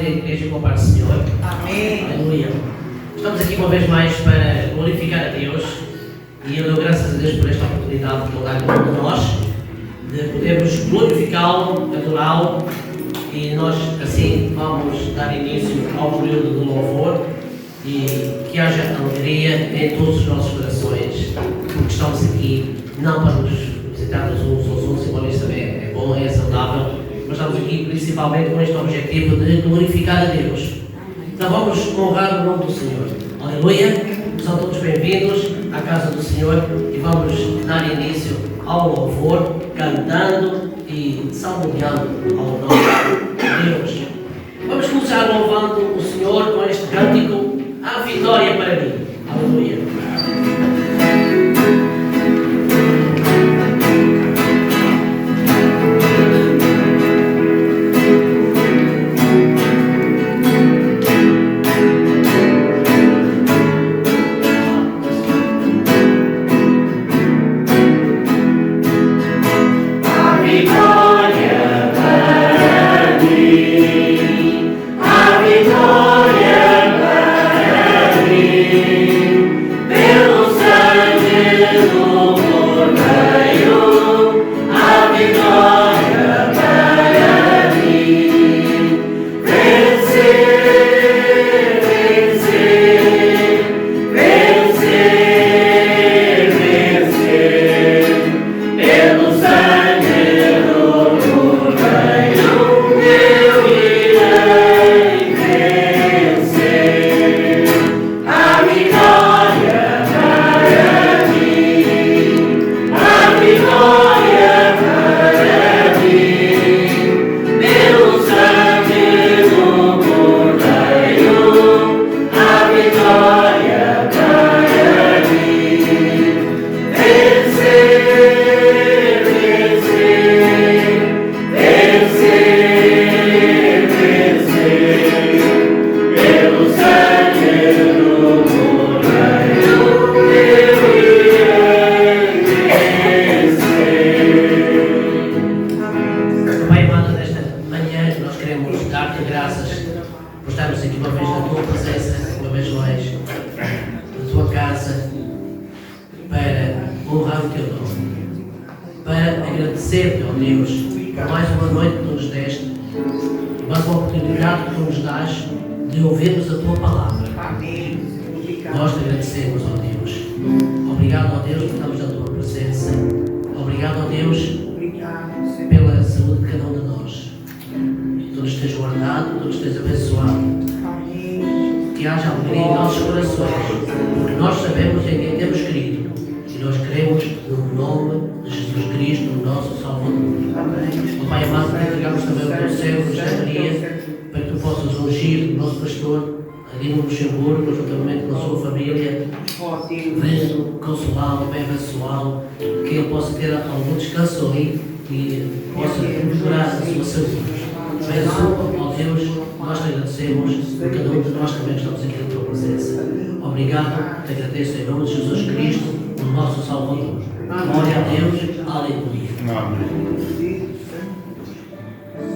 da igreja com a paz do Senhor. Amém. Aleluia. Estamos aqui uma vez mais para glorificar a Deus e eu dou graças a Deus por esta oportunidade que Ele dá a cada um de nós de podermos glorificá-lo, adorá-lo, e nós assim vamos dar início ao período do louvor e que haja alegria em todos os nossos corações, porque estamos aqui não para nos visitarmos uns aos outros, embora isso também é bom, é saudável, mas estamos aqui principalmente com este objetivo de glorificar a Deus. Então vamos honrar o nome do Senhor. Aleluia! São todos bem-vindos à casa do Senhor e vamos dar início ao louvor, cantando e salmodiando ao nome de Deus. Vamos começar louvando o Senhor com este cântico, A Vitória para mim. Aleluia!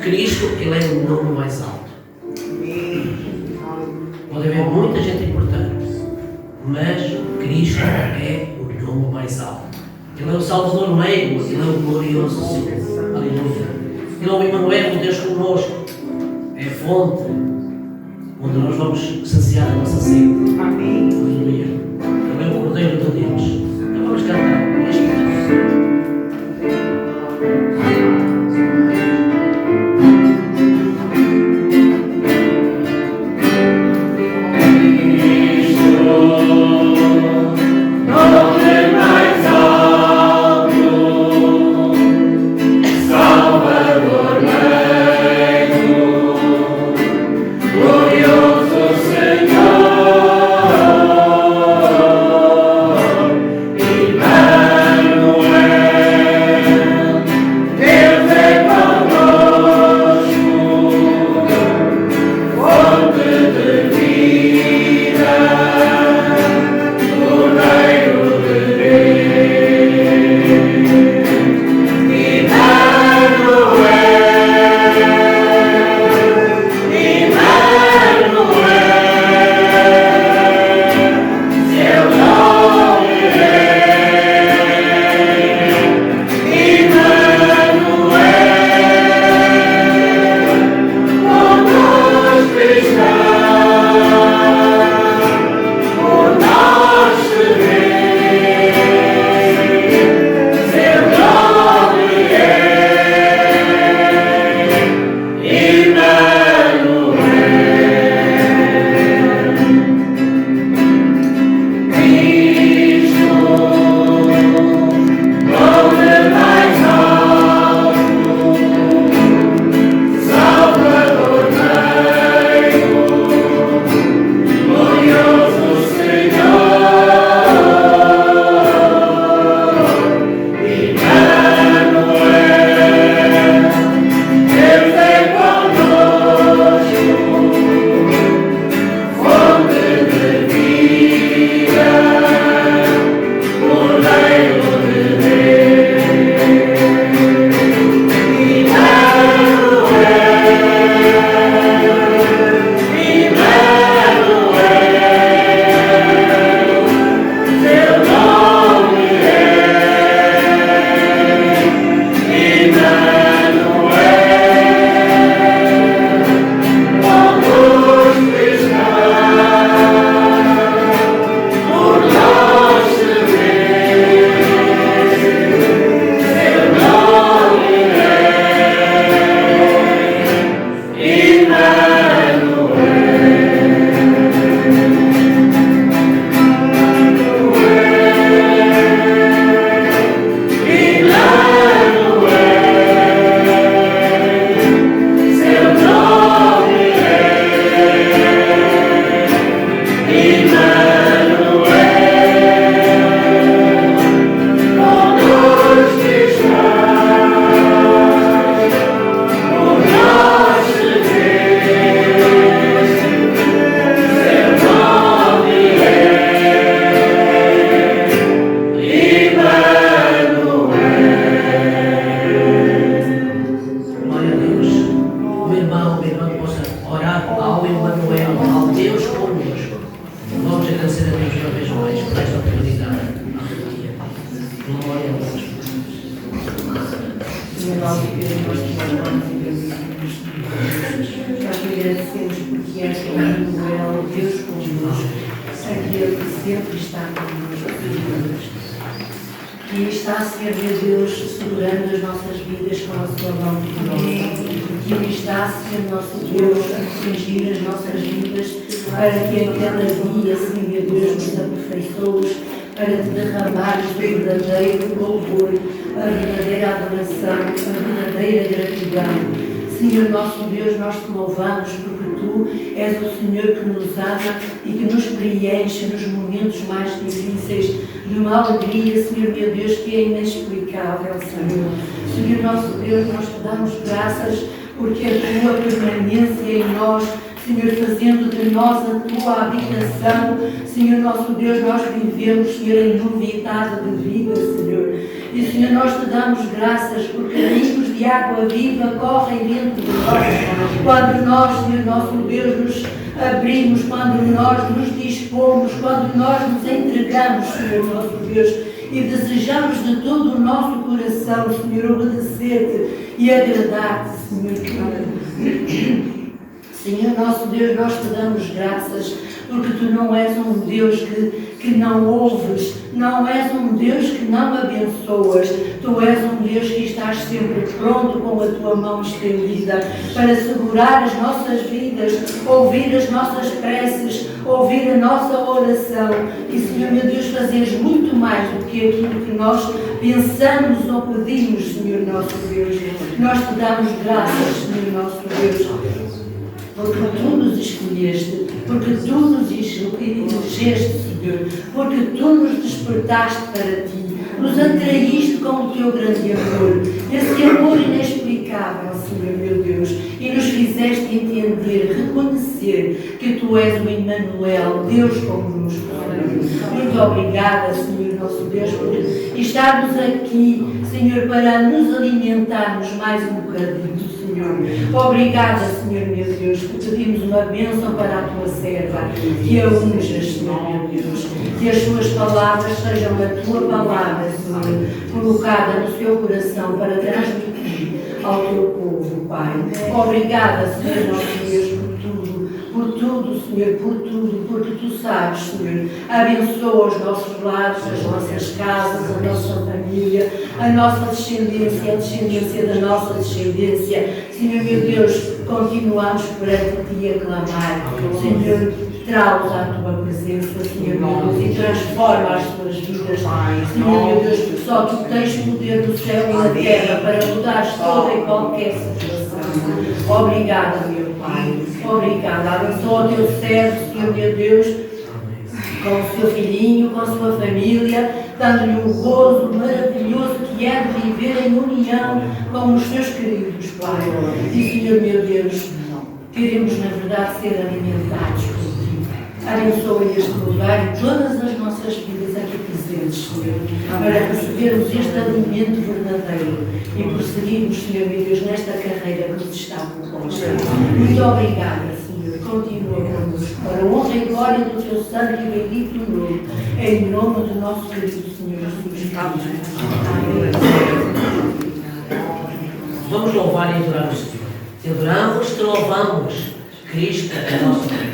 Cristo, Ele é o nome mais alto. Pode haver muita gente importante, mas Cristo é o nome mais alto. Ele é o Salvador meigo, Ele é o glorioso Senhor. Aleluia. Ele é o Emmanuel, o Deus conosco. É a fonte onde nós vamos saciar a nossa sede. Amém. Aleluia. Ele é o Cordeiro de Deus. Então vamos cantar este canto. Glorioso Senhor. E está, Senhor meu Deus, segurando as nossas vidas com a sua mão poderosa. E está, Senhor nosso Deus, a corrigir as nossas vidas para que a cada dia, Senhor meu Deus, nos aperfeiçoes, para te derramarmos o verdadeiro louvor, a verdadeira adoração, a verdadeira gratidão. Senhor nosso Deus, nós te louvamos porque Tu és o Senhor que nos ama e que nos preenche nos momentos mais difíceis de uma alegria, Senhor meu Deus, que é inexplicável, Senhor. Senhor nosso Deus, nós te damos graças porque a Tua permanência em nós, Senhor, fazendo de nós a Tua habitação, Senhor nosso Deus, nós vivemos, Senhor, em novidade de vida, Senhor. E, Senhor, nós te damos graças porque ricos de água viva correm dentro de nós. Quando nós, Senhor nosso Deus, nos abrimos, quando nós nos dispomos, quando nós nos entregamos, Senhor nosso Deus, e desejamos de todo o nosso coração, Senhor, obedecer-te e agradar-te, Senhor. Senhor nosso Deus, nós te damos graças porque Tu não és um Deus que não ouves, não és um Deus que não abençoas, Tu és um Deus que estás sempre pronto com a Tua mão estendida para segurar as nossas vidas, ouvir as nossas preces, ouvir a nossa oração e, Senhor meu Deus, fazeres muito mais do que aquilo que nós pensamos ou pedimos, Senhor nosso Deus. Nós te damos graças, Senhor nosso Deus, porque Tu nos escolheste, porque Tu nos elegeste, Senhor, porque Tu nos despertaste para Ti, nos atraíste com o Teu grande amor, esse amor inexplicável, Senhor meu Deus, e nos fizeste entender, reconhecer que Tu és o Emmanuel, Deus connosco. Muito obrigada, Senhor nosso Deus, por estarmos aqui, Senhor, para nos alimentarmos mais um bocadinho, Senhor. Obrigada, Senhor meu Deus, que pedimos uma bênção para a Tua serva, que a unjas, Senhor meu Deus, que as Suas palavras sejam a Tua palavra, Senhor, colocada no seu coração para transmitir ao Teu povo, Pai. Obrigada, Senhor nosso Deus, por tudo, Senhor, por tudo, porque Tu sabes, Senhor, abençoa os nossos lares, as nossas casas, a nossa família, a nossa descendência, a descendência da nossa descendência. Senhor, meu Deus, continuamos perante Ti a clamar. Senhor, traz-os à Tua presença, Senhor, meu Deus, e transforma as Tuas vidas. Senhor, meu Deus, porque só Tu tens poder do céu e da terra para mudar toda e qualquer situação. Obrigada, meu Pai. Obrigada. Abençoa o Teu servo, Senhor, meu Deus, com o seu filhinho, com a sua família, dando-lhe um gozo maravilhoso que é de viver em união com os seus queridos, Pai. E, Senhor, meu Deus, queremos, na verdade, ser alimentados por Ti. Abençoa este lugar e todas as nossas vidas aqui presentes, Senhor, para recebermos este alimento verdadeiro e prosseguirmos, Senhor, meu Deus, nesta carreira que nos está proposta. Muito obrigada, Senhor. Continua connosco, para a honra e glória do Teu santo e bendito nome, em nome do nosso querido Senhor Jesus. Amém. Vamos louvar e adorar o Senhor. Te adoramos, Te louvamos. Cristo é o nosso Rei.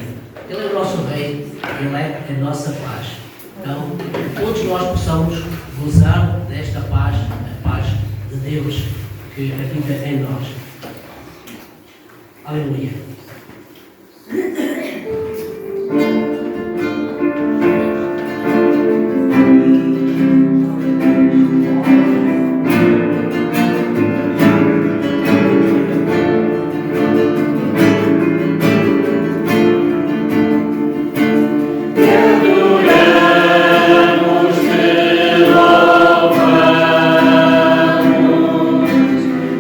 Ele é o nosso Rei, Ele é a nossa paz. Então, todos nós possamos gozar desta paz, a paz de Deus que habita em nós. Aleluia.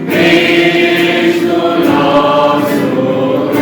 Cristo nosso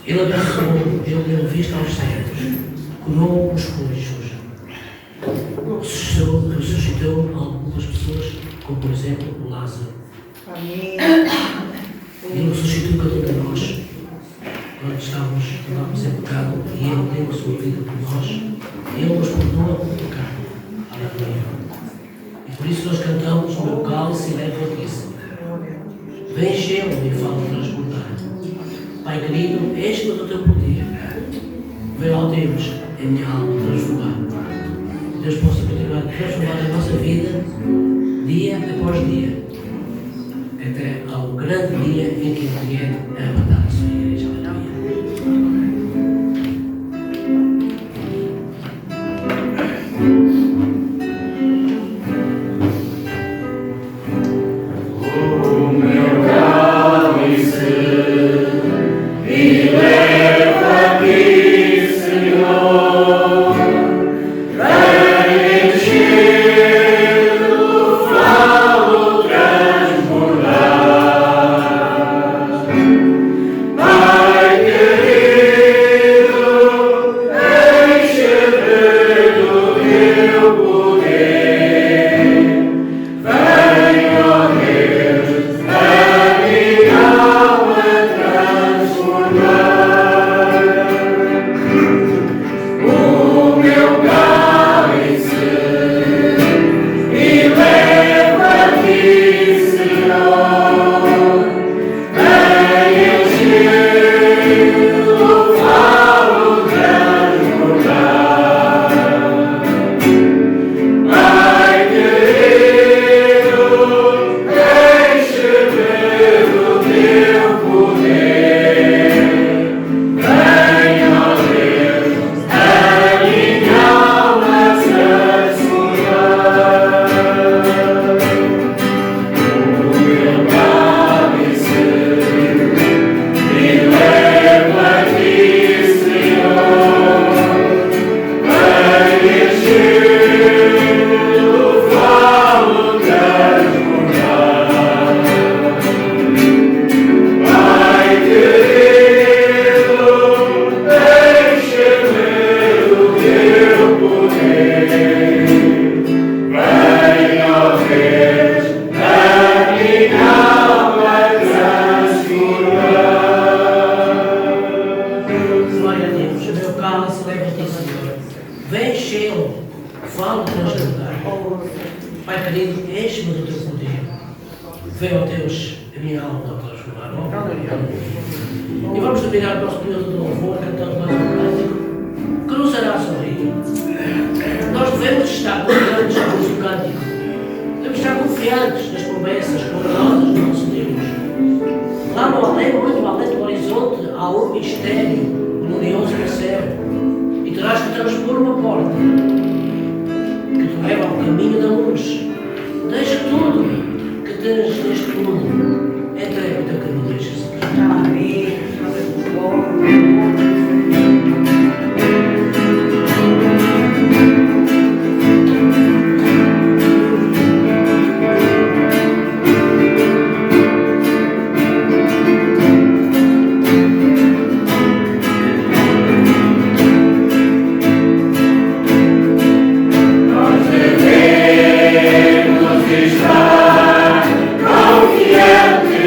Ele abençoou, ele deu vista aos cegos, curou os coxos, ressuscitou algumas pessoas, como por exemplo o Lázaro. Ele ressuscitou cada um de nós, quando estávamos em pecado, e Ele deu a sua vida por nós, Ele nos perdoa por pecado. Aleluia. E por isso nós cantamos: o meu cálice leva a bênção. Vem enchê-lo e fala transbordar. Pai querido, este é o teu poder. Vem, ó Deus, em minha alma transformar. Deus possa continuar a transformar a nossa vida, dia após dia, até ao grande dia em que Ele vier a arrebatar a sua igreja. Bye. cálice, leva-te, Senhor. Vem enchê-lo, fala transbordar. Pai querido, enche-me do teu poder. Vem, ó Deus, a minha alma a transformar. E vamos terminar o nosso período de louvor cantando mais um cântico que nos hará sorrir. Nós devemos estar confiantes no cântico. Devemos estar confiantes nas promessas poderosas do nosso Deus. Lá no além, muito além do horizonte, há um mistério glorioso no céu. E terás que transpor uma porta que te leva ao caminho da luz. Deixa tudo que tens neste mundo. Entrega o teu caminho a Jesus. Amém. Estar confiante.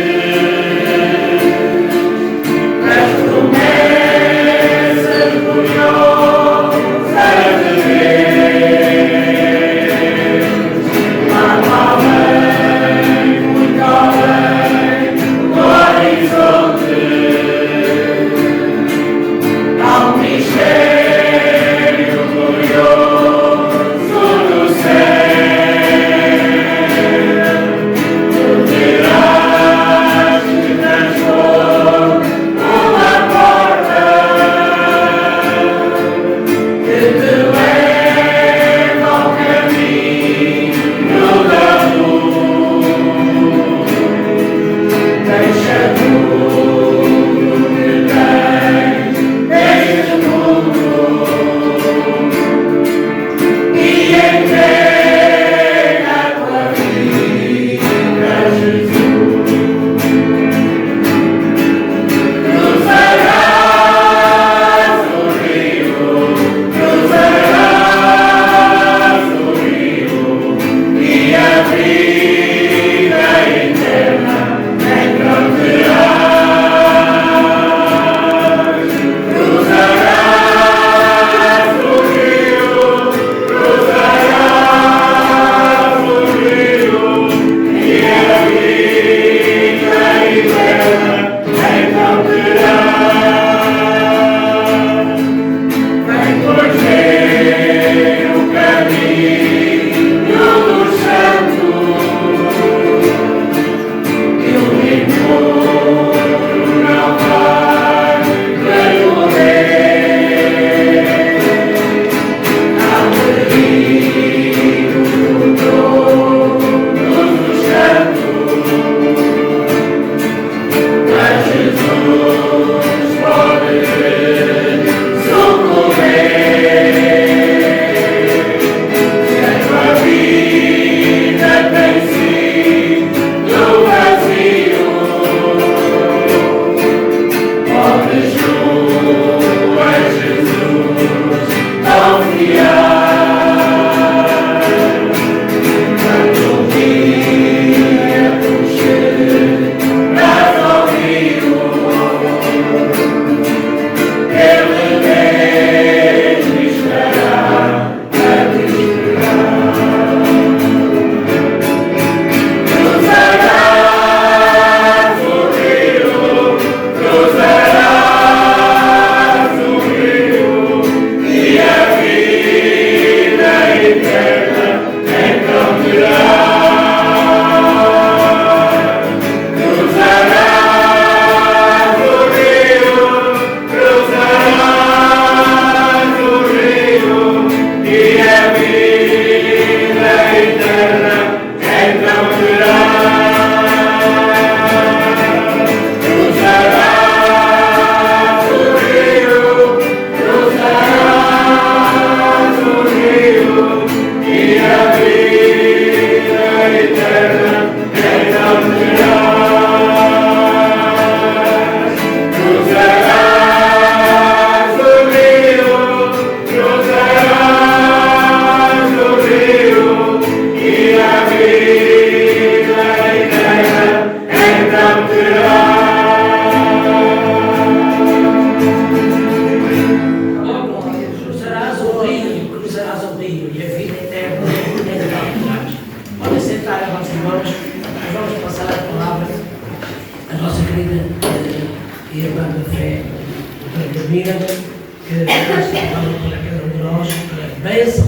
termina que Deus está para cada um de nós, para a bênção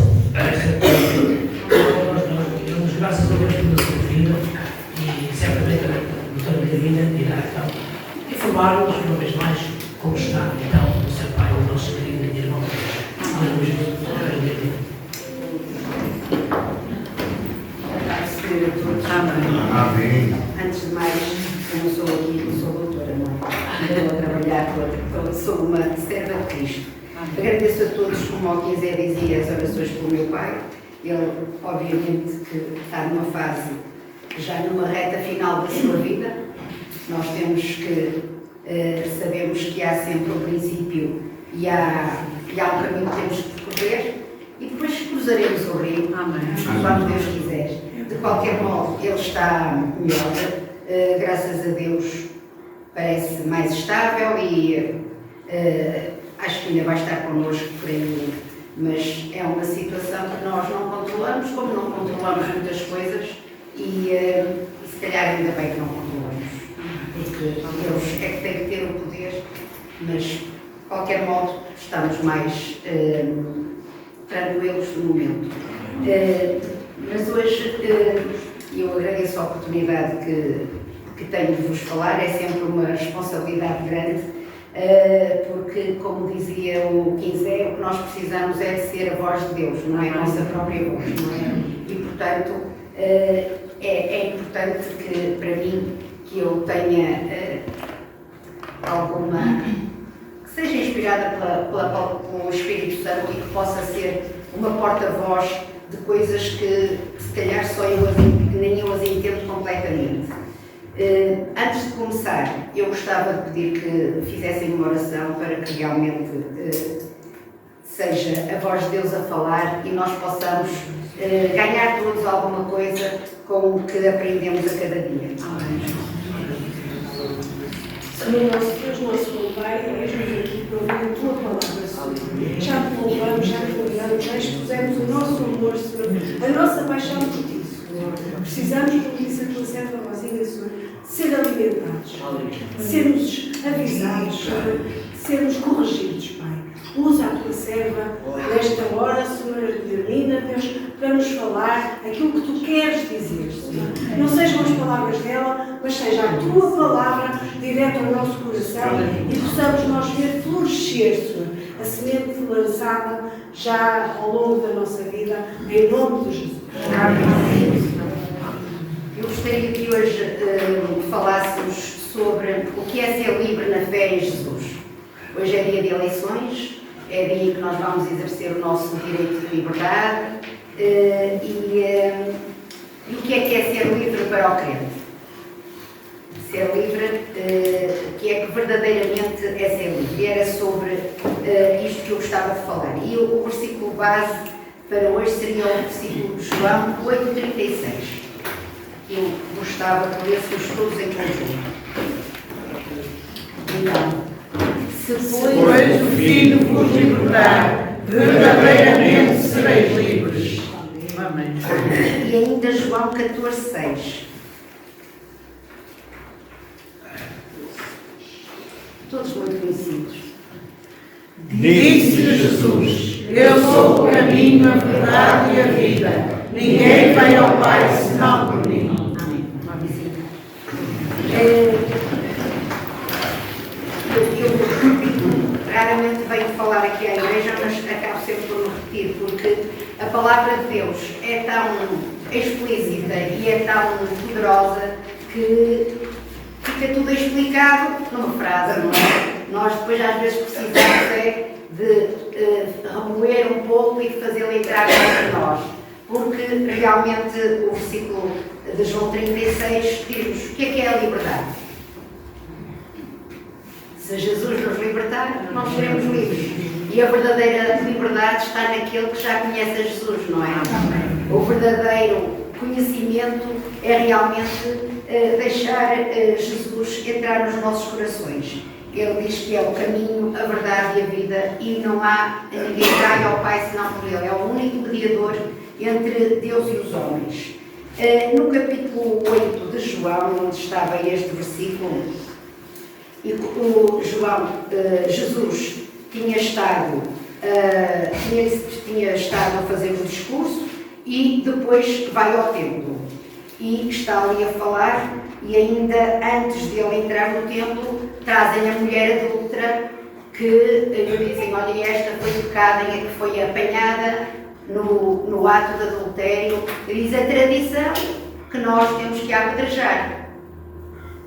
damos graças a Deus pela sua vida e certamente a doutora Divina irá então informar-nos uma vez mais como está então o seu pai, o nosso querido irmão. Aleluia. Amém. Antes de mais, eu não sou aqui, não sou doutora, não é? Estou a trabalhar, sou uma serva de Cristo. Agradeço a todos, como o Quinzé dizia, as orações pelo meu pai. Ele, obviamente, que está numa fase, já numa reta final da sua vida. Nós temos que, sabemos que há sempre um princípio e há um caminho que temos que percorrer e depois cruzaremos o rio, quando Deus quiser. De qualquer modo, ele está melhor, graças a Deus parece mais estável e acho que ainda vai estar connosco por aí, mas é uma situação que nós não controlamos, como não controlamos muitas coisas e se calhar ainda bem que não controlamos, porque Deus é que tem que ter o poder, mas de qualquer modo estamos mais tranquilos no momento. Mas hoje eu agradeço a oportunidade que tenho de vos falar, é sempre uma responsabilidade grande, porque, como dizia o Quinzé, o que nós precisamos é de ser a voz de Deus, não é a nossa própria voz, não é? E, portanto, é importante que, para mim, que eu tenha alguma... que seja inspirada pelo Espírito Santo e que possa ser uma porta-voz de coisas que se calhar só nem eu as entendo completamente. Antes de começar, eu gostava de pedir que fizessem uma oração para que realmente seja a voz de Deus a falar e nós possamos ganhar todos alguma coisa com o que aprendemos a cada dia. Amém. Senhor nosso Deus, nosso bom Pai, estamos aqui para ouvir a Tua palavra, Senhor. Já te louvamos, já te glorificamos, já expusemos o nosso amor, Senhor, a nossa paixão por Ti, Senhor. Precisamos, como disse a Tua serva Rosinha, Senhor, ser alimentados, sermos avisados, Senhor, sermos corrigidos, Pai. Usa a Tua serva nesta hora, Senhor, determina, Deus, para nos falar aquilo que Tu queres dizer, Senhor. Não sejam as palavras dela, mas seja a Tua palavra direto ao nosso coração e possamos nós ver florescer, Senhor, a semente lançada já ao longo da nossa vida, em nome de Jesus. Amém. Eu gostaria que hoje falássemos sobre o que é ser livre na fé em Jesus. Hoje é dia de eleições, é dia em que nós vamos exercer o nosso direito de liberdade e o que é ser livre para o crente? Ser livre, que é que verdadeiramente é ser livre. E era sobre isto que eu gostava de falar. E o versículo base para hoje seria o versículo de João 8,36. Eu gostava de ler se os todos em conjunto. Então, se Pois o Filho vos libertar, verdadeiramente sereis livres. Amém. E ainda João 14,6. Todos muito conhecidos. Disse Jesus: Eu sou o caminho, a verdade e a vida. Ninguém vem ao Pai senão por mim. Eu raramente venho falar aqui à igreja, mas acabo sempre por me repetir, porque a palavra de Deus é tão explícita e é tão poderosa que fica tudo explicado numa frase, não é? Nós depois às vezes precisamos de remoer um pouco e de fazê-lo entrar entre nós, porque realmente o versículo de João 36 diz-nos o que é a liberdade. Se Jesus nos libertar, nós seremos livres. E a verdadeira liberdade está naquele que já conhece a Jesus, não é? O verdadeiro conhecimento é realmente deixar Jesus entrar nos nossos corações. Ele diz que é o caminho, a verdade e a vida e não há ninguém que vai ao Pai senão por Ele. É o único mediador entre Deus e os homens. No capítulo 8 de João, onde estava este versículo, e Jesus tinha estado a fazer o discurso e depois vai ao templo. E está ali a falar, e ainda antes de ele entrar no templo, trazem a mulher adúltera que lhe dizem: olha, esta foi tocada e foi apanhada no ato de adultério. Diz a tradição que nós temos que apedrejar,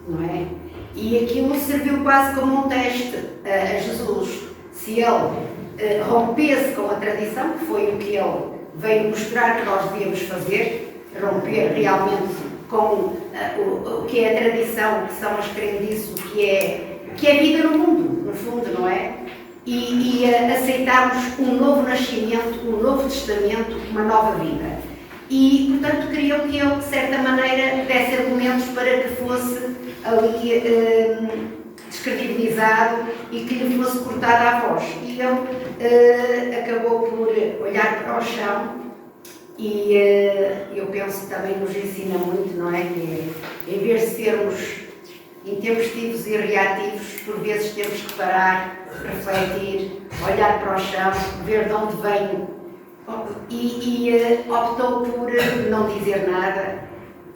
não é? E aquilo serviu quase como um teste a Jesus. Se ele rompesse com a tradição, que foi o que ele veio mostrar que nós devíamos fazer, romper realmente com o que é a tradição, que são as crendices, o que é vida no mundo, no fundo, não é? E aceitarmos um novo nascimento, um novo testamento, uma nova vida. E, portanto, queriam que eu, de certa maneira, desse argumentos para que fosse ali descredibilizado e que lhe fosse cortada a voz. E ele acabou por olhar para o chão e eu penso que também nos ensina muito, não é? Que em vez de sermos intempestivos e reativos, por vezes temos que parar, refletir, olhar para o chão, ver de onde venho. E optou por não dizer nada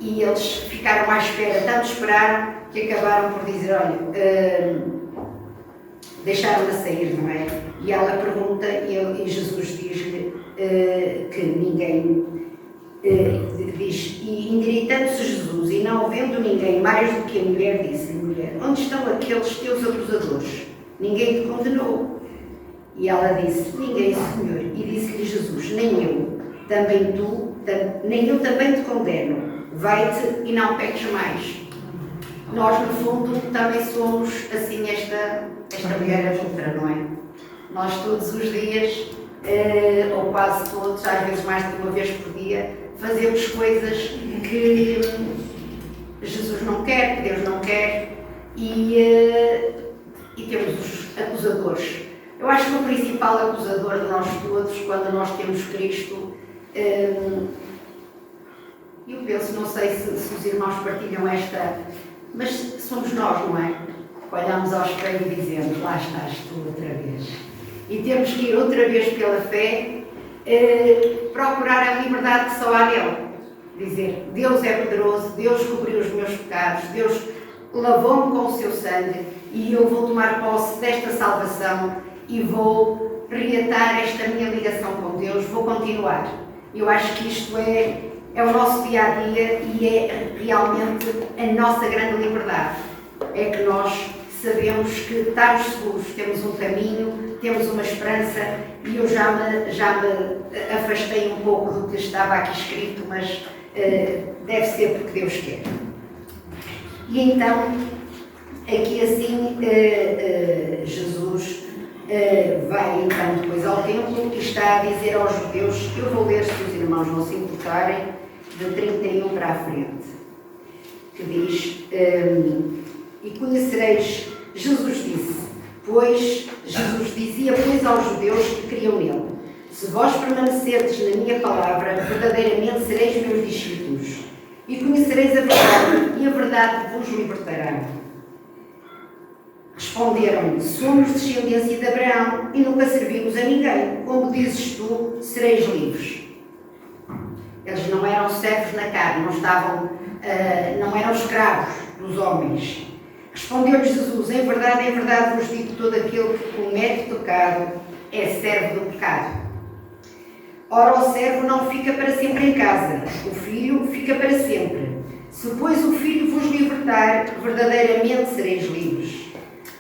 e eles ficaram à espera, tanto esperaram que acabaram por dizer: olha, deixaram-na sair, não é? E ela pergunta e Jesus diz-lhe que ninguém diz, e endireitando-se Jesus e não vendo ninguém mais do que a mulher, disse-lhe: mulher, onde estão aqueles teus acusadores? Ninguém te condenou? E ela disse: ninguém, Senhor. E disse-lhe Jesus: nem eu também te condeno. Vai-te e não peques mais. Nós, no fundo, também somos assim esta mulher adulta, não é? Nós todos os dias, ou quase todos, às vezes mais de uma vez por dia, fazemos coisas que Jesus não quer, que Deus não quer, e temos os acusadores. Eu acho que o principal acusador de nós todos, quando nós temos Cristo, eu penso, não sei se os irmãos partilham esta, mas somos nós, não é? Olhamos ao espelho e dizemos: lá estás tu outra vez. E temos que ir outra vez pela fé, procurar a liberdade que só há nele. Dizer: Deus é poderoso, Deus cobriu os meus pecados, Deus lavou-me com o seu sangue e eu vou tomar posse desta salvação e vou reatar esta minha ligação com Deus, vou continuar. Eu acho que isto é o nosso dia-a-dia e é realmente a nossa grande liberdade. É que nós sabemos que estamos seguros, temos um caminho, temos uma esperança, e eu já me afastei um pouco do que estava aqui escrito, mas deve ser porque Deus quer. E então, aqui assim, Jesus vai então depois ao templo e está a dizer aos judeus, eu vou ler, se os irmãos não se importarem, de 31 para a frente, que diz: e conhecereis, Jesus dizia, pois aos judeus que criam nele: se vós permanecerdes na minha palavra, verdadeiramente sereis meus discípulos, e conhecereis a verdade, e a verdade vos libertará. Responderam-lhe: somos descendência de Abraão e nunca servimos a ninguém. Como dizes tu, sereis livres. Eles não eram servos na carne, não eram escravos dos homens. Respondeu-lhes Jesus: em verdade vos digo, todo aquele que comete pecado é servo do pecado. Ora, o servo não fica para sempre em casa, o filho fica para sempre. Se, pois, o filho vos libertar, verdadeiramente sereis livres.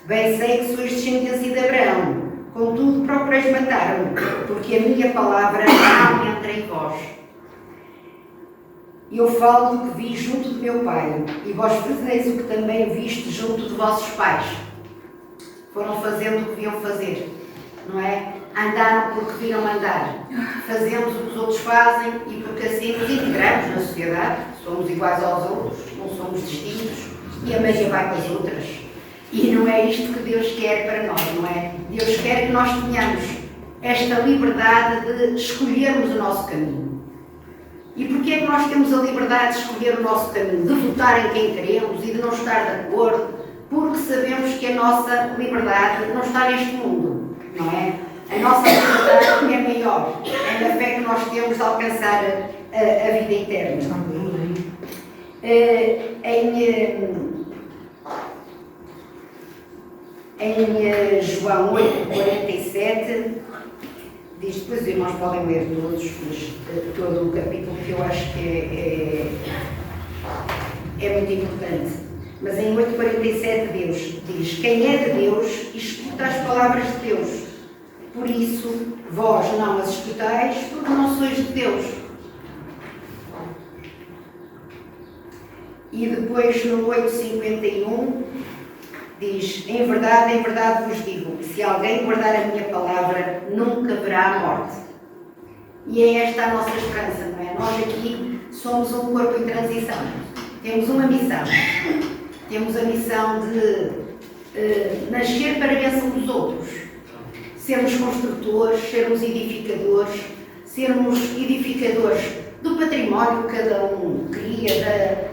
Bem sei que sois descendência de Abraão, contudo procureis matar-me, porque a minha palavra não entra em vós. Eu falo do que vi junto de meu pai, e vós fazeis o que também viste junto de vossos pais. Foram fazendo o que deviam fazer, não é? Andaram porque viram andar. Fazemos o que os outros fazem e porque assim nos integramos na sociedade. Somos iguais aos outros, não somos distintos, e a maioria vai com as outras. E não é isto que Deus quer para nós, não é? Deus quer que nós tenhamos esta liberdade de escolhermos o nosso caminho. E porquê é que nós temos a liberdade de escolher o nosso caminho? De votar em quem queremos e de não estar de acordo? Porque sabemos que a nossa liberdade não está neste mundo. não é? A nossa liberdade é maior, é na fé que nós temos de alcançar a vida eterna. Em João 8:47, diz, depois os irmãos podem ler todos, mas todo o capítulo, que eu acho que é muito importante. Mas em 8:47 Deus diz: quem é de Deus escuta as palavras de Deus. Por isso, vós não as escutais, porque não sois de Deus. E depois no 8:51 diz: em verdade vos digo, se alguém guardar a minha palavra, nunca verá a morte. E é esta a nossa esperança, não é? Nós aqui somos um corpo em transição. Temos uma missão. Temos a missão de nascer para a bênção dos outros. Sermos construtores, sermos edificadores, do património que cada um cria,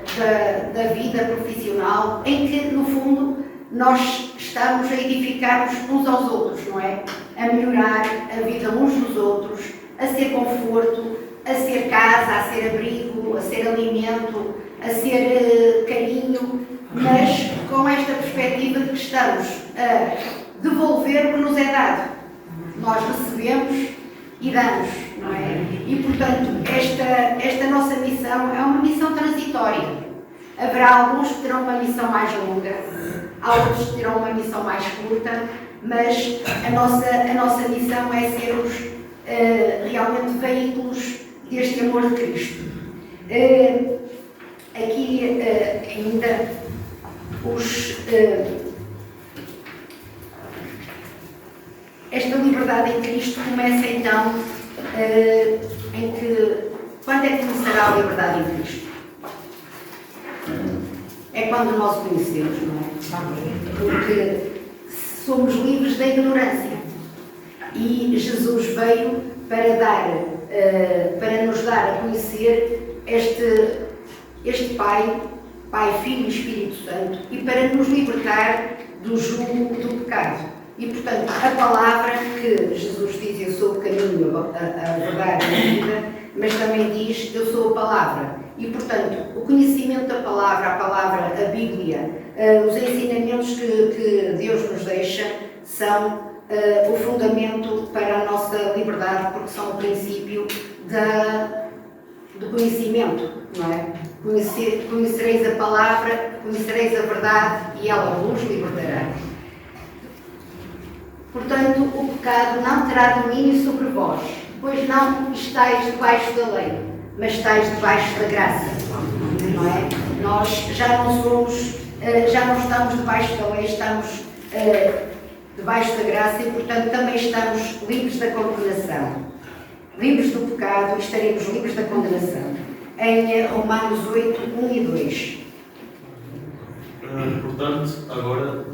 da vida profissional, em que, no fundo, nós estamos a edificar-nos uns aos outros, não é? A melhorar a vida uns dos outros, a ser conforto, a ser casa, a ser abrigo, a ser alimento, a ser carinho, mas com esta perspectiva de que estamos a devolver o que nos é dado. Nós recebemos e damos, não é? E, portanto, esta nossa missão é uma missão transitória. Haverá alguns que terão uma missão mais longa, outros que terão uma missão mais curta, mas a nossa missão é sermos realmente veículos deste amor de Cristo. Aqui ainda esta liberdade em Cristo começa então em que, quando é que começará a liberdade em Cristo? É quando nós o conhecemos, não é? Porque somos livres da ignorância e Jesus veio para nos dar a conhecer este Pai, Filho e Espírito Santo, e para nos libertar do jugo do pecado. E, portanto, a palavra que Jesus diz: eu sou o caminho, a verdade e a vida, mas também diz: eu sou a palavra. E, portanto, o conhecimento da palavra, a Bíblia, os ensinamentos que Deus nos deixa são o fundamento para a nossa liberdade, porque são o princípio do conhecimento, não é? Conhecereis a palavra, conhecereis a verdade e ela vos libertará. Portanto, o pecado não terá domínio sobre vós, pois não estáis debaixo da lei, mas estáis debaixo da graça, não é? Nós já não estamos debaixo da lei, estamos debaixo da graça e, portanto, também estamos livres da condenação. Livres do pecado e estaremos livres da condenação. Em Romanos 8, 1 e 2. Portanto, agora,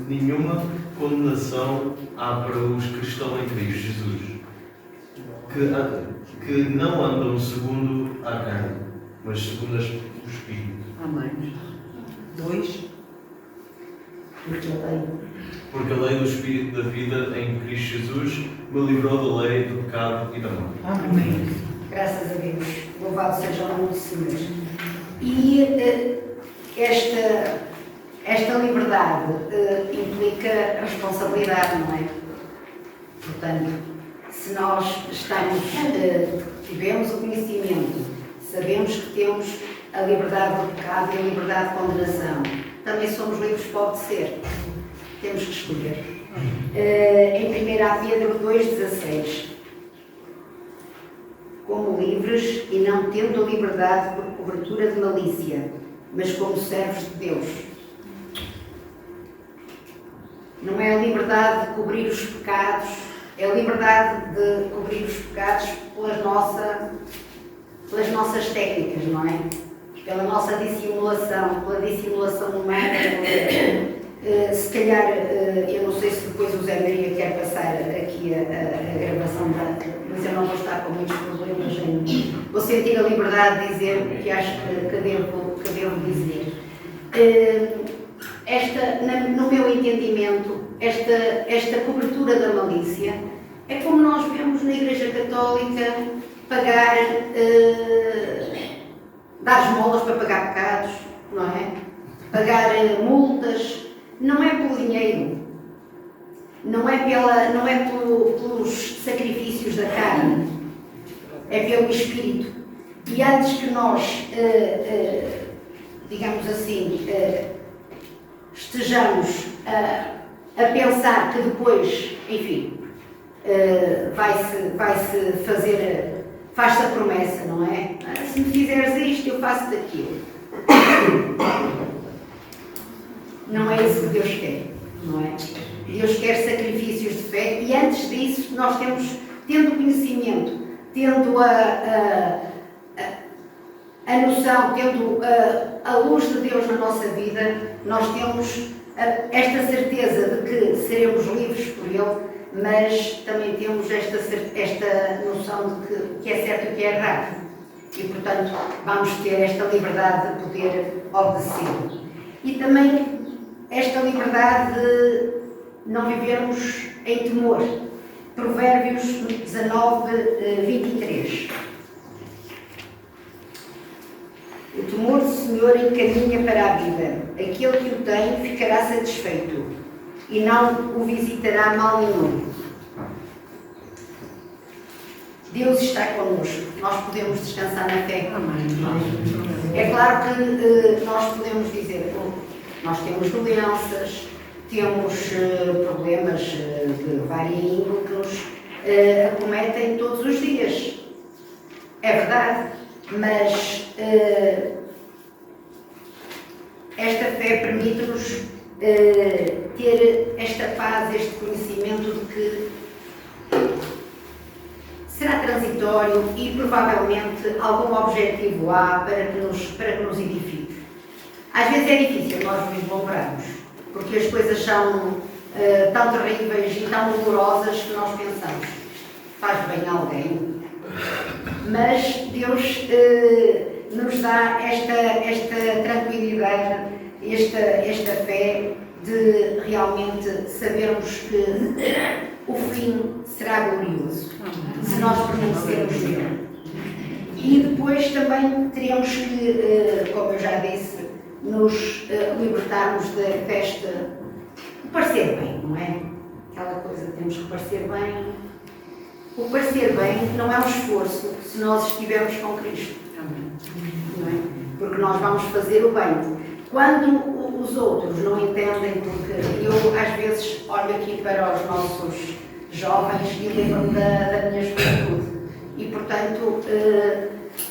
nenhuma condenação há para os que estão em Cristo Jesus, que não andam segundo a carne, mas segundo o Espírito. Amém. 2. Porque a lei do Espírito da vida em Cristo Jesus me livrou da lei do pecado e da morte. Amém. Graças a Deus. Louvado seja o nome do Senhor. E esta liberdade implica responsabilidade, não é? Portanto, se nós tivemos o conhecimento, sabemos que temos a liberdade do pecado e a liberdade de condenação, também somos livres para obedecer. Temos que escolher. Em 1 Pedro 2,16. Como livres e não tendo a liberdade por cobertura de malícia, mas como servos de Deus. Não é a liberdade de cobrir os pecados, é a liberdade de cobrir os pecados pelas nossas técnicas, não é? Pela nossa dissimulação, pela dissimulação humana. Se calhar, eu não sei se depois o Zé Maria quer passar aqui a gravação, mas eu não vou estar com muitos problemas em... Vou sentir a liberdade de dizer o que acho que devo dizer. No meu entendimento, esta cobertura da malícia, é como nós vemos na Igreja Católica pagar, dar esmolas para pagar pecados, não é? Pagar multas, não é pelo dinheiro, não é pelos sacrifícios da carne, é pelo Espírito. E antes que nós, digamos assim, estejamos a pensar que depois, enfim, vai-se fazer, faz-se a promessa, não é? Se me fizeres isto, eu faço daquilo. Não é isso que Deus quer, não é? Deus quer sacrifícios de fé e antes disso nós tendo conhecimento, tendo a noção, tendo a luz de Deus na nossa vida, nós temos esta certeza de que seremos livres por Ele, mas também temos esta noção de que é certo e que é errado. E, portanto, vamos ter esta liberdade de poder obedecer. E também esta liberdade de não vivermos em temor. Provérbios 19, 23. O temor do Senhor encaminha para a vida. Aquele que o tem ficará satisfeito e não o visitará mal nenhum. Deus está connosco. Nós podemos descansar na fé. É claro que nós podemos dizer, nós temos doenças, temos problemas de vária índole que nos acometem todos os dias. É verdade, mas esta fé permite-nos ter esta paz, este conhecimento de que será transitório e provavelmente algum objetivo há para que nos edifique. Às vezes é difícil nós vislumbrarmos, porque as coisas são tão terríveis e tão dolorosas que nós pensamos, faz bem a alguém. Mas Deus nos dá esta tranquilidade, esta fé de realmente sabermos que o fim será glorioso, se nós permanecermos nele. E depois também teremos que, como eu já disse, nos libertarmos deste parecer bem, não é? Aquela coisa que temos que parecer bem. O parecer bem não é um esforço se nós estivermos com Cristo. Não é? Porque nós vamos fazer o bem. Quando os outros não entendem, porque eu às vezes olho aqui para os nossos jovens e lembro-me da minha juventude. E portanto,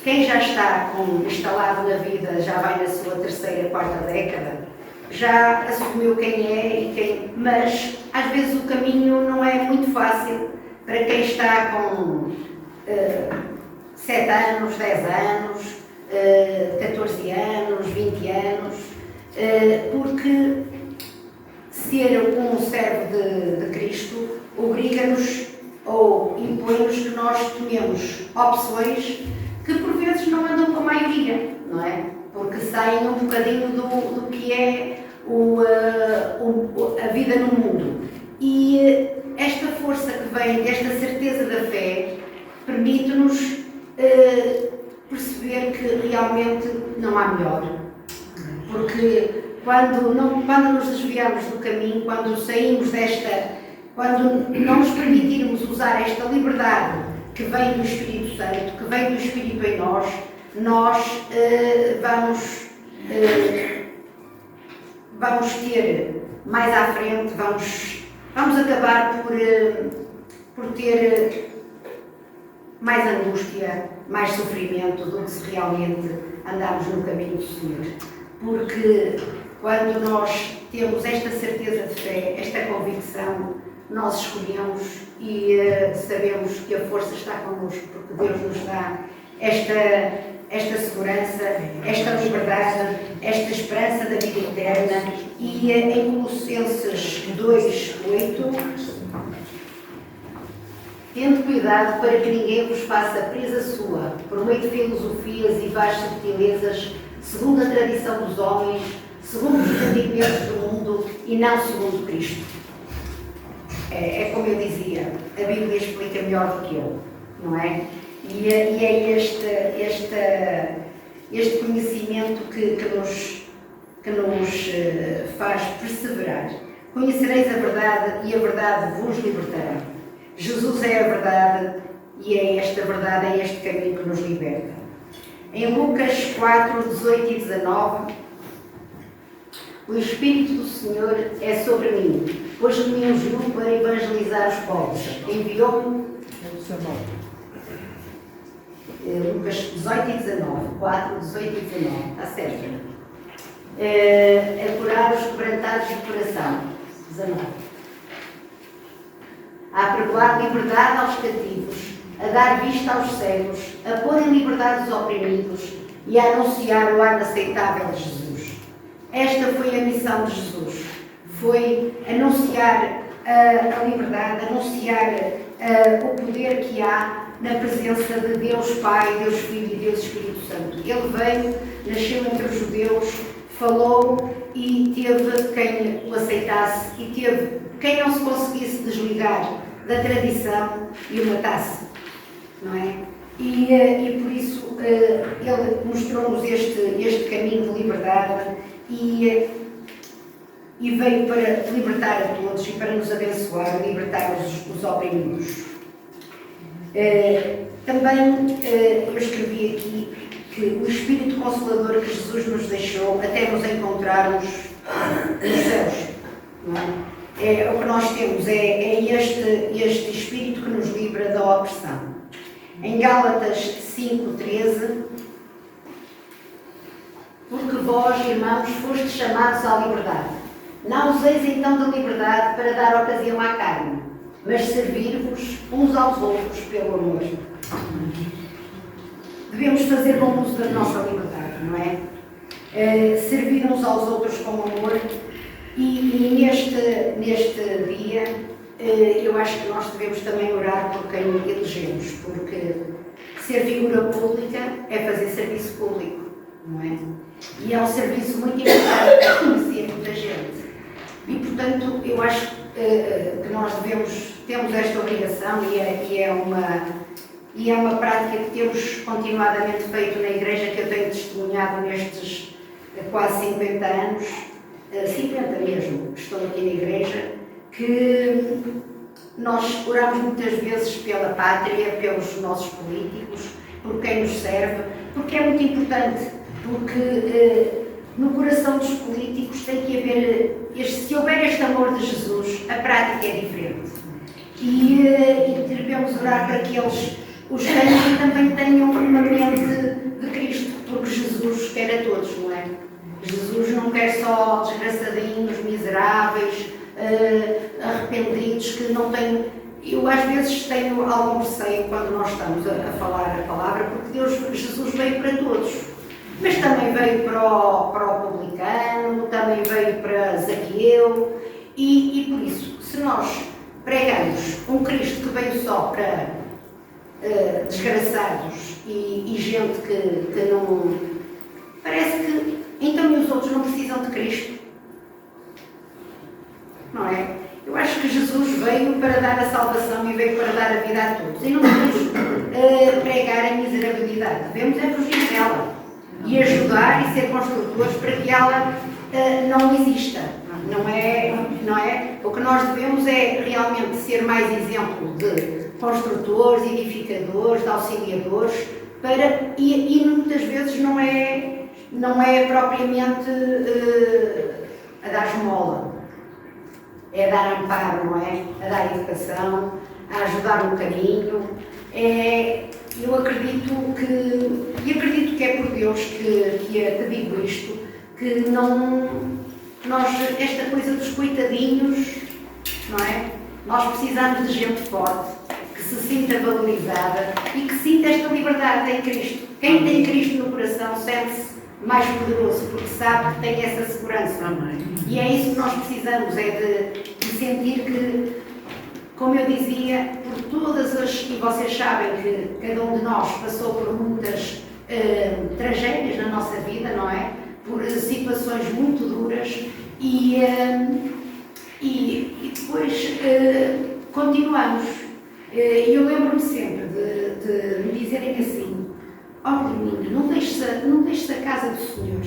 quem já está instalado na vida, já vai na sua terceira, quarta década, já assumiu quem é mas às vezes o caminho não é muito fácil para quem está com 7 anos, 10 anos, 14 anos, 20 anos, porque ser um servo de Cristo obriga-nos ou impõe-nos que nós tomemos opções que por vezes não andam com a maioria, não é? Porque saem um bocadinho do que é a vida no mundo. E esta força que vem desta certeza da fé permite-nos perceber que realmente não há melhor. Porque quando nos desviamos do caminho, quando saímos quando não nos permitirmos usar esta liberdade que vem do Espírito Santo, que vem do Espírito em nós vamos ter mais à frente, vamos acabar por ter mais angústia, mais sofrimento do que se realmente andarmos no caminho do Senhor. Porque quando nós temos esta certeza de fé, esta convicção, nós escolhemos e sabemos que a força está connosco, porque Deus nos dá esta segurança, esta liberdade, esta esperança da vida eterna. E em Colossenses 2:8, tendo cuidado para que ninguém vos faça presa sua, por meio de filosofias e vais subtilezas, segundo a tradição dos homens, segundo os entendimentos do mundo e não segundo Cristo. É como eu dizia, a Bíblia explica melhor do que eu, não é? E é este conhecimento que nos faz perseverar. Conhecereis a verdade e a verdade vos libertará. Jesus é a verdade e é esta verdade, é este caminho que nos liberta. Em Lucas 4, 18 e 19, o Espírito do Senhor é sobre mim, pois me ungiu para evangelizar os pobres. Enviou-me. Lucas 18 e 19. 4, 18 e 19. Está certo? A curar os quebrantados de coração. 19. A apregoar liberdade aos cativos, a dar vista aos cegos, a pôr em liberdade os oprimidos e a anunciar o ano aceitável de Jesus. Esta foi a missão de Jesus. Foi anunciar a liberdade, anunciar o poder que há na presença de Deus Pai, Deus Filho e Deus Espírito Santo. Ele veio, nasceu entre os judeus, falou e teve quem o aceitasse e teve quem não se conseguisse desligar da tradição e o matasse, não é? E por isso ele mostrou-nos este caminho de liberdade e veio para libertar a todos e para nos abençoar, libertar os oprimidos. Também eu escrevi aqui que o Espírito Consolador que Jesus nos deixou até nos encontrarmos nos céus, não é? O que nós temos é este Espírito que nos livra da opressão. Em Gálatas 5:13, porque vós, irmãos, fostes chamados à liberdade. Não useis então da liberdade para dar ocasião à carne, mas servir-vos uns aos outros pelo amor. Devemos fazer bom uso da nossa liberdade, não é? Servir uns aos outros com amor. E neste dia, eu acho que nós devemos também orar por quem elegemos, porque ser figura pública é fazer serviço público, não é? E é um serviço muito importante para conhecer muita gente. E, portanto, eu acho que nós temos esta obrigação e é uma prática que temos continuadamente feito na Igreja, que eu tenho testemunhado nestes quase 50 anos, 50 mesmo, que estou aqui na Igreja, que nós oramos muitas vezes pela pátria, pelos nossos políticos, por quem nos serve, porque é muito importante, porque no coração dos políticos tem que haver, se houver este amor de Jesus, a prática é diferente. E devemos orar para que eles os tenham e também tenham uma mente de Cristo, porque Jesus quer a todos, não é? Jesus não quer só desgraçadinhos, miseráveis, arrependidos, que não têm... Eu às vezes tenho algum receio quando nós estamos a falar a palavra, porque Jesus veio para todos. Mas também veio para o publicano, também veio para Zaqueu, e por isso, se nós pregamos um Cristo que veio só para desgraçados e gente que não... Parece que então e os outros não precisam de Cristo, não é? Eu acho que Jesus veio para dar a salvação e veio para dar a vida a todos. E não devemos pregar a miserabilidade, devemos é fugir dela e ajudar e ser construtores para que ela não exista. Não é? O que nós devemos é realmente ser mais exemplo de construtores, edificadores, de auxiliadores, e muitas vezes não é propriamente a dar esmola, é a dar amparo, não é? A dar educação, a ajudar no caminho. Eu acredito que é por Deus que digo isto, que esta coisa dos coitadinhos, não é? Nós precisamos de gente forte, que se sinta valorizada e que sinta esta liberdade em Cristo. Quem tem Cristo no coração sente-se mais poderoso, porque sabe que tem essa segurança. E é isso que nós precisamos, é de sentir que, como eu dizia, por todas as... E vocês sabem que cada um de nós passou por muitas tragédias na nossa vida, não é? Por situações muito duras, e E depois continuamos. E eu lembro-me sempre de me dizerem assim: ó menina, não deixes a casa do Senhor.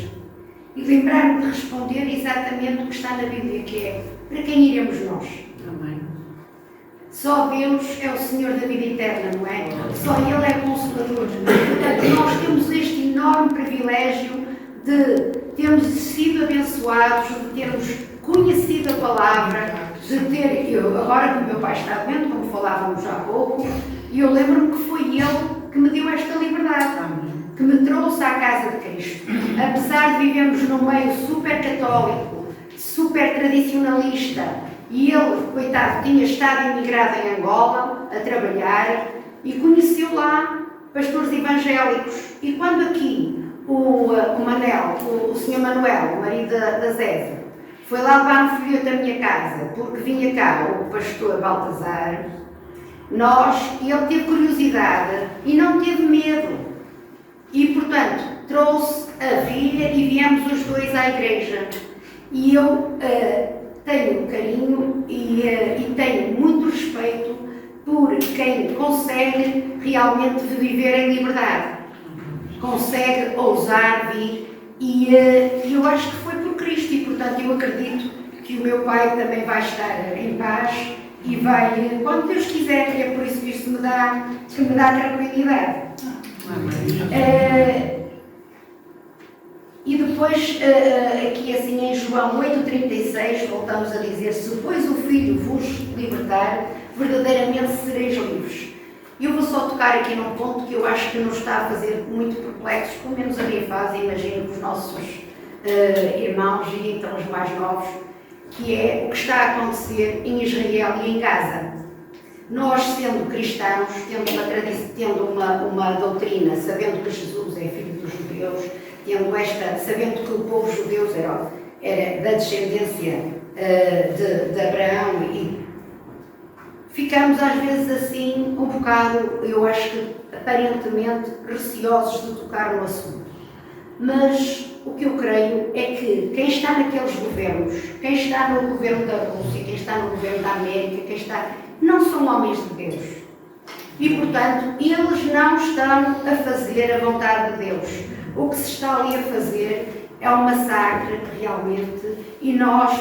E lembrar-me de responder exatamente o que está na Bíblia, que é: para quem iremos nós? Amém. Só Deus é o Senhor da vida eterna, não é? Só Ele é Consolador. Portanto, nós temos este enorme privilégio de termos sido abençoados, de termos conhecido a palavra, de ter... agora que o meu pai está doente, como falávamos há pouco, e eu lembro-me que foi Ele que me deu esta liberdade, que me trouxe à casa de Cristo. Apesar de vivermos num meio super católico, super tradicionalista, e ele, coitado, tinha estado imigrado em Angola a trabalhar e conheceu lá pastores evangélicos. E quando aqui o Manel, o Sr. Manuel, o marido da Zézia, foi lá levar um folheto à minha casa, porque vinha cá o pastor Baltazar, ele teve curiosidade e não teve medo. E, portanto, trouxe a filha e viemos os dois à igreja. E eu tenho carinho e tenho muito respeito por quem consegue realmente viver em liberdade, consegue ousar vir, e eu acho que foi por Cristo, e portanto eu acredito que o meu pai também vai estar em paz e vai, quando Deus quiser, e é por isso que isto me dá tranquilidade. E depois, aqui assim em João 8,36, voltamos a dizer: se pois o Filho vos libertar, verdadeiramente sereis livres. E eu vou só tocar aqui num ponto que eu acho que nos está a fazer muito perplexos, pelo menos a minha fase, imagino que os nossos irmãos e então os mais novos, que é o que está a acontecer em Israel e em Gaza. Nós, sendo cristãos, tendo uma doutrina, sabendo que Jesus é filho dos judeus, sabendo que o povo judeu era da descendência de Abraão, e ficamos às vezes assim um bocado, eu acho que aparentemente receosos de tocar no assunto. Mas o que eu creio é que quem está naqueles governos, quem está no governo da Rússia, quem está no governo da América, não são homens de Deus. E, portanto, eles não estão a fazer a vontade de Deus. O que se está ali a fazer é um massacre, realmente, e nós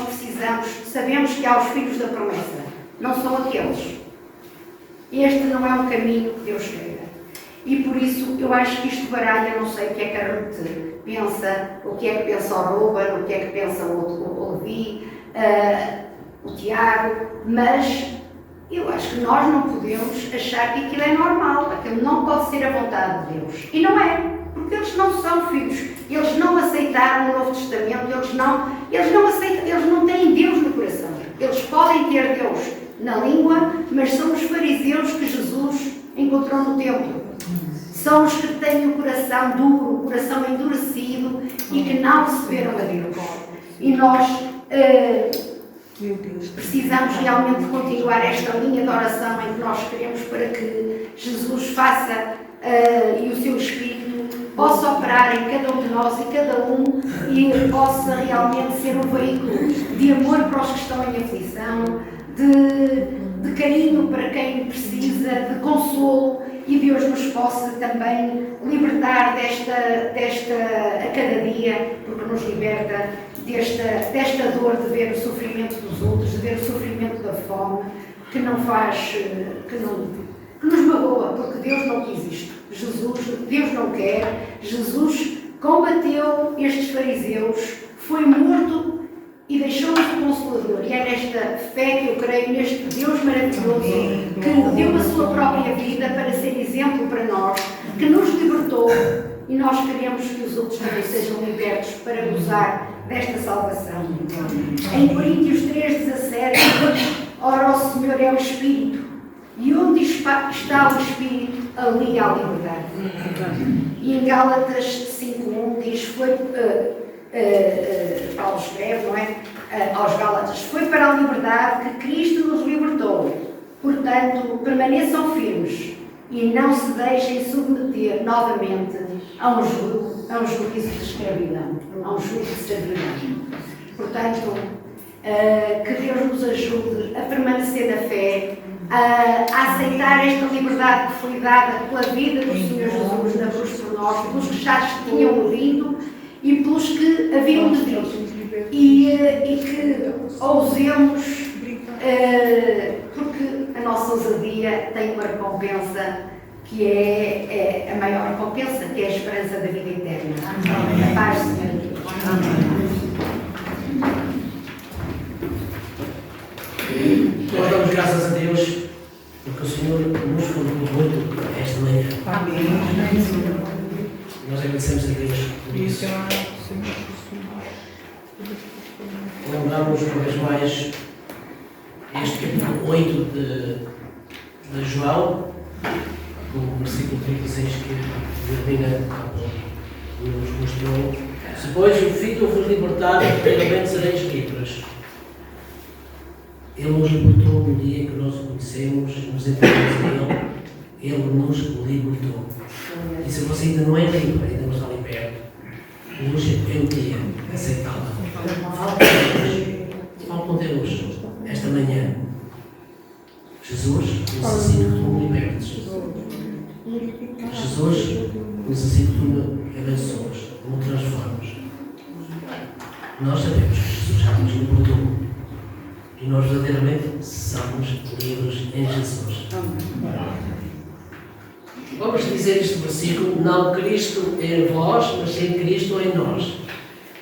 sabemos que há os filhos da promessa, não são aqueles. Este não é um caminho que Deus queira. E por isso eu acho que isto baralha, não sei o que é que a Ruth pensa, o que é que pensa o Ruben, o que é que pensa o Levi, o Tiago, mas eu acho que nós não podemos achar que aquilo é normal, aquilo não pode ser a vontade de Deus. E não é, porque eles não são filhos, eles não aceitaram o Novo Testamento, eles não aceitam, eles não têm Deus no coração. Eles podem ter Deus na língua, mas são os fariseus que Jesus encontrou no templo. São os que têm o coração duro, o coração endurecido e que não receberam a Deus. E nós precisamos realmente continuar esta linha de oração em que nós queremos para que Jesus faça e o seu Espírito possa operar em cada um de nós e cada um e possa realmente ser um veículo de amor para os que estão em aflição, de carinho para quem precisa, de consolo, e Deus nos possa também libertar desta a cada dia, porque nos liberta desta dor de ver o sofrimento dos outros, de ver o sofrimento da fome, que nos magoa, porque Deus não quis isto. Deus não quer. Jesus combateu estes fariseus, foi morto e deixou-nos o Consolador. E é nesta fé que eu creio, neste Deus maravilhoso, que deu a sua própria vida para ser exemplo para nós, que nos libertou, e nós queremos que os outros também sejam libertos para gozar desta salvação. Em Coríntios 3,17, ora, o Senhor é o Espírito, e onde está o Espírito, ali há liberdade. E em Gálatas 5,1 diz, Paulo escreve, não é? Aos Gálatas, foi para a liberdade que Cristo nos libertou. Portanto, permaneçam firmes e não se deixem submeter novamente a um juízo de escravidão, a um juízo de servidão. Portanto, Que Deus nos ajude a permanecer na fé, a aceitar esta liberdade que foi dada pela vida do Senhor Jesus na cruz por nós, pelos que já tinham ouvido e pelos que haviam de vir. E que ousemos, porque a nossa ousadia tem uma recompensa que é a maior recompensa, que é a esperança da vida eterna. A paz, Senhor. Nós damos graças a Deus porque o Senhor nos falou muito esta manhã. Amém. Nós agradecemos a Deus por isso. Lembramos uma vez mais este capítulo 8 de João, no versículo 36 que a Helena nos mostrou. Se, pois, o Filho vos libertar, verdadeiramente sereis livres. Ele nos libertou no dia que nós o conhecemos, nos entregamos a Ele, Ele nos libertou. E se você ainda não é livre, ainda não está liberto, hoje é o dia aceitável. Fala com Deus esta manhã. Jesus, necessito que tu me libertes. Jesus, necessito que tu me abençoes, me transformes. Nós sabemos que Jesus já nos libertou. E nós verdadeiramente somos livres em Jesus. Vamos dizer este versículo: não Cristo em vós, mas sim Cristo em nós.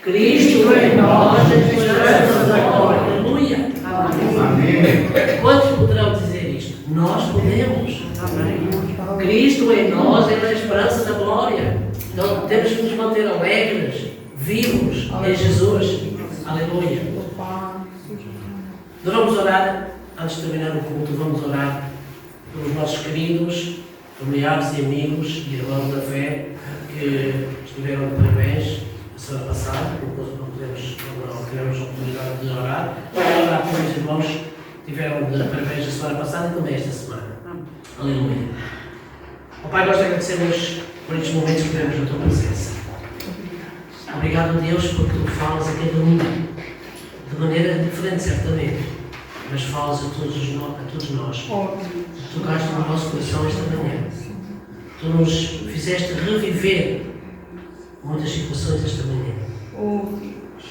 Cristo em nós, a esperança da glória. Aleluia! Amém. Quantos poderão dizer isto? Nós podemos. Amém. Cristo em nós é a esperança da glória. Então temos que nos manter alegres, vivos em Jesus. Aleluia! Nós vamos orar, antes de terminar o culto, vamos orar pelos nossos queridos familiares e amigos e irmãos da fé que estiveram de parabéns a semana passada, não tivemos a oportunidade de orar. Vamos orar pelos irmãos que tiveram de parabéns a semana passada e também esta semana. Aleluia. Ó Pai, nós agradecemos por estes momentos que temos na Tua presença. Obrigado, Deus, porque Tu falas a cada um de maneira diferente, certamente, mas falas a todos nós. Tocaste no nosso coração esta manhã. Tu nos fizeste reviver muitas situações esta manhã.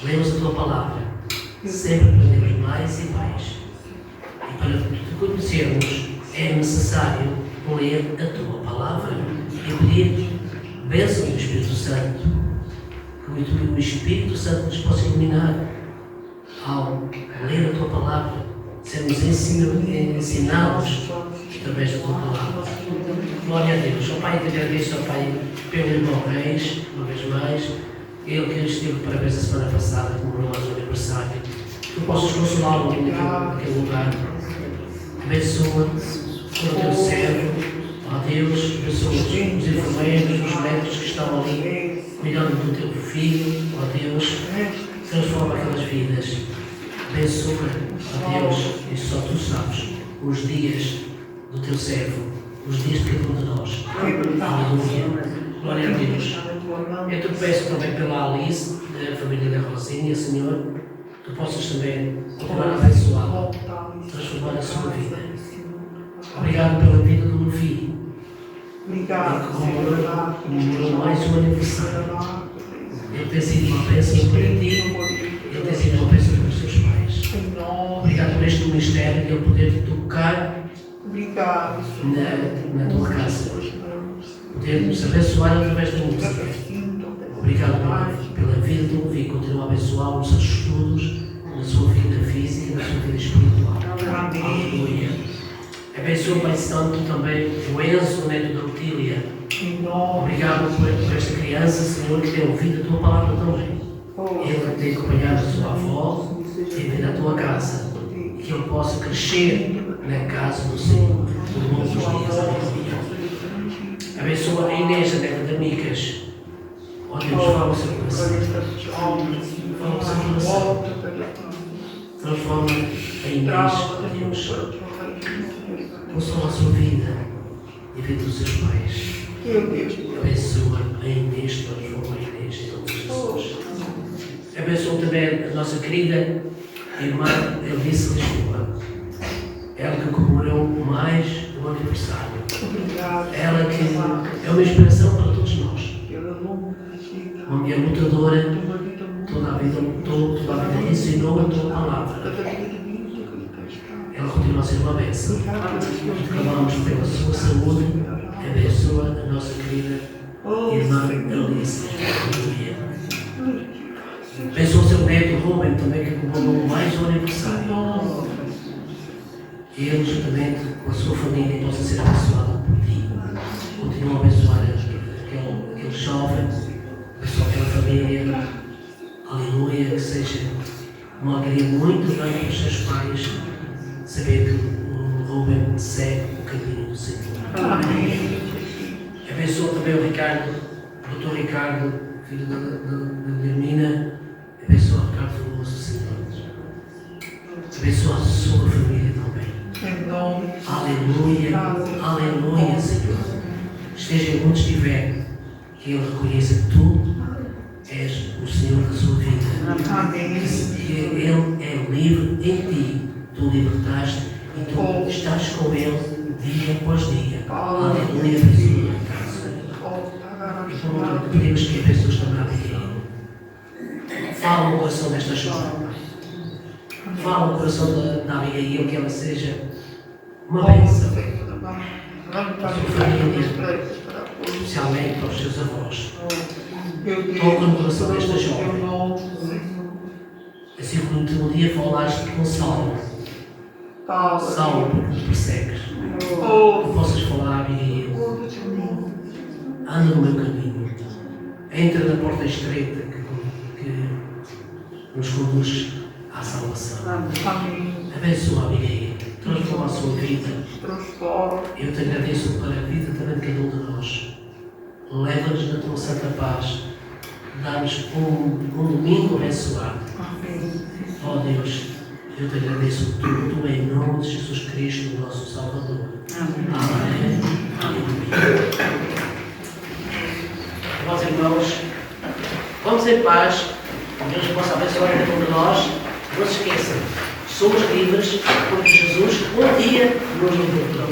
Lemos a Tua palavra, sempre aprendemos mais e mais. E para Te conhecermos é necessário ler a Tua palavra e pedir bênção do Espírito Santo, que o Espírito Santo nos possa iluminar ao ler a Tua palavra, sermos ensinados através da Tua palavra. Glória a Deus. Ó Pai, te agradeço, ó Pai, pelo irmão Reis, uma vez mais, ele que esteve de parabéns a semana passada, comemorou mais o aniversário. Tu possas consolá-lo naquele lugar. Abençoa o Teu servo, ó Deus, abençoa os enfermeiros, os médicos que estão ali, cuidando do Teu filho, ó Deus, transforma aquelas vidas. Abençoa, ó Deus, e só Tu sabes, os dias do Teu servo, os dias de cada um de nós. Aleluia. Glória a Deus. Eu te peço também pela Alice, da família da Rosinha, Senhor, Tu possas também continuar a abençoá-la, transformar a sua vida. Obrigado pela vida do meu filho. Obrigado. Comemorou mais um aniversário. Ele tem sido uma bênção para Ti. Ele tem sido uma bênção para os Teus pais. Obrigado por este ministério de Ele poder tocar na Tua casa. Poder nos abençoar através da música. Obrigado pela vida do meu filho. Continua a abençoar nos seus estudos, na sua vida física e na sua vida espiritual. Aleluia. Abençoa, Pai Santo, também o Enzo, o neto da Otília. Obrigado por esta criança, Senhor, que tem ouvido a Tua palavra também. Ele tem acompanhado a sua avó, tem vindo à Tua casa. E que ele possa crescer na casa do Senhor por longos dias. Abençoa a Inês, a neta de Micas. Ó Deus, fala o seu coração. Fala o seu coração. Transforma a Inês, ó Deus. Consola a sua vida e a vida dos seus pais. Abençoa a Inês, transforma a Inês em nome de Jesus. Abençoa também a nossa querida Irmã Elisa Lisboa, ela que comemorou mais um aniversário. Ela que é uma inspiração para todos nós. Uma mulher lutadora, toda a vida lutou, toda a vida ensinou a tua palavra. Ela continua a ser uma bênção. Clamamos pela sua saúde, abençoa a nossa querida irmã Elisa. Abençoa o seu neto Rubem também, que comemorou mais um aniversário. Ele, juntamente com a sua família, possa ser abençoado por ti. Continua a abençoar aquele jovem, abençoa aquela família. Aleluia, que seja uma alegria muito grande para os seus pais saber que o Rubem segue o caminho do Senhor. Amém. Abençoa também o Ricardo, o Dr. Ricardo, filho da Guilhermina. Abençoa o Ricardo Veloso, Senhor. Abençoa a sua família também. Aleluia, aleluia, Senhor. Esteja onde estiver, que Ele reconheça que Tu és o Senhor da sua vida. Amém. Que Ele é livre em Ti. Tu o libertaste e Tu estás com Ele dia após dia. Aleluia, abençoa a casa. E pedimos que abençoes também a Abigail. Fala o coração desta jovem. Fala o coração da Abigail, que ela seja uma bênção para a sua família, especialmente para os seus avós. Toca no coração desta jovem. Assim como tu um dia falaste com Saulo, porque te persegues. Tu possas falar a Abigail. Anda no meu caminho. Entra na porta estreita que nos conduz à salvação. Abençoa a Abigail. Transforma a sua vida. Eu te agradeço para a vida também de cada um de nós. Leva-nos na tua santa paz. Dá-nos um domingo abençoado. Ó Deus, eu te agradeço tudo em nome de Jesus Cristo, nosso Salvador. Amém. Irmãos e irmãos, vamos em paz. Deus possa abençoar cada um de nós. Não se esqueçam, somos livres porque Jesus um dia nos libertou.